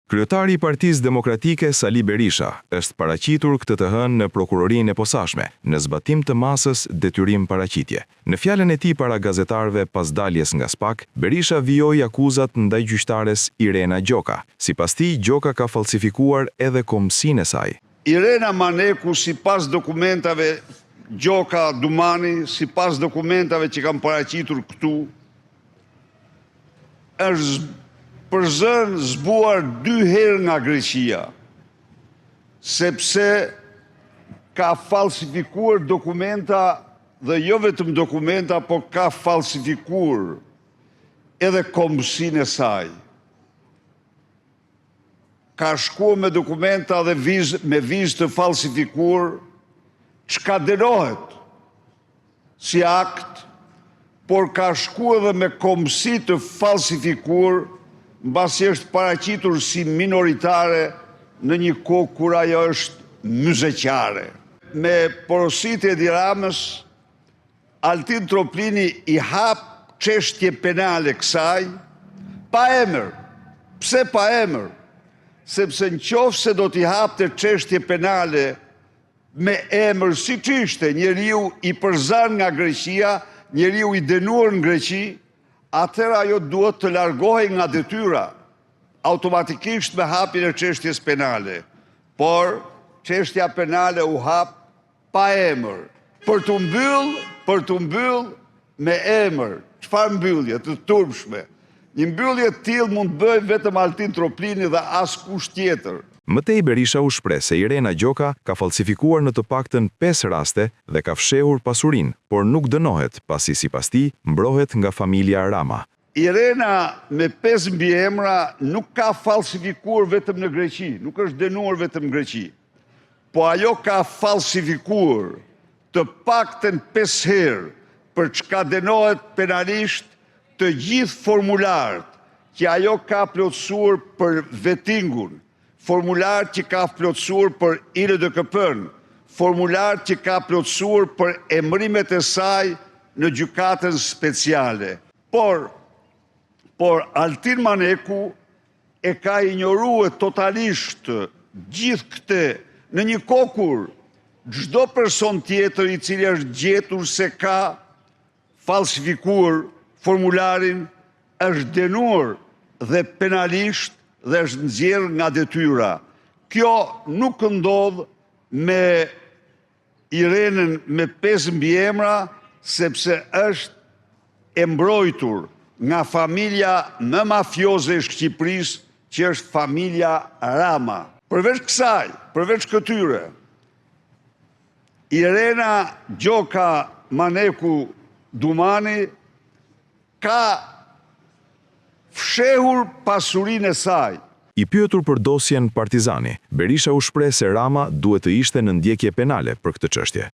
Kryetari i Partisë Demokratike Sali Berisha është paraqitur këtë të hënë në prokurorinë e posaçme, në zbatim të masës detyrim paraqitje. Në fjalën e tij para gazetarëve pas daljes nga SPAK, Berisha vijoi akuzat ndaj gjyqtares Irena Gjoka. Sipas tij, Gjoka ka falsifikuar edhe komsinë e saj. Irena Maneku, sipas dokumentave Gjoka Dumani, sipas dokumentave që kam paraqitur këtu, është për zënë zbuar 2 herë nga Greqia, sepse ka falsifikuar dokumenta dhe jo vetëm dokumenta, por ka falsifikuar edhe komsinë e saj. Ka shkuar me dokumenta dhe me vizë të falsifikuar, çka dënohet si akt, por ka shkuar edhe me komsi të falsifikuar, mbasi është paraqitur si minoritare në një kohë kur ajo është myzeqare. Me porositë e Edi Ramës, Altin Troplini i hap çështje penale kësaj pa emër. Pse pa emër? Sepse nëse do t'i hapte çështje penale me emër siç ishte njeriu i përzan nga Greqia, njeriu i dënuar në Greqi, atëherë ajo duhet të largohej nga detyra, automatikisht me hapjen e çështjes penale. Por çështja penale u hap pa emër. Për të mbyll me emër. Çfarë mbyllje të turpshme? Një mbyllje të tillë mund të bëjë vetëm Altin Troplini dhe askush tjetër. Mëtej Berisha u shpreh se Irena Gjoka ka falsifikuar në të paktën 5 raste dhe ka fshehur pasurinë, por nuk dënohet pasi sipas tij mbrohet nga familja Rama. Irena me 5 mbiemra nuk ka falsifikuar vetëm në Greqi, nuk është dënuar vetëm në Greqi. Po ajo ka falsifikuar të paktën 5 herë për çka dënohet penalisht të gjithë formularët që ajo ka plotësuar për vettingun, formular që ka plotësuar për ILDKP-n, formular që ka plotësuar për emërimet e saj në gjykatën speciale. Por Altin Maneku e ka injoruar totalisht gjithë këtë në një kohë kur çdo person tjetër i cili është gjetur se ka falsifikuar formularin është dënuar dhe penalisht dhe është nxjerrë nga detyra. Kjo nuk ndodh me Irenën me 5 mbiemra, sepse është e mbrojtur nga familja më mafioze e Shqipërisë, që është familja Rama. Përveç kësaj, përveç këtyre, Irena Gjoka Maneku Dumani ka fshehur pasurinë e saj. I pyetur për dosjen Partizani, Berisha u shpreh se Rama duhet të ishte në ndjekje penale për këtë çështje.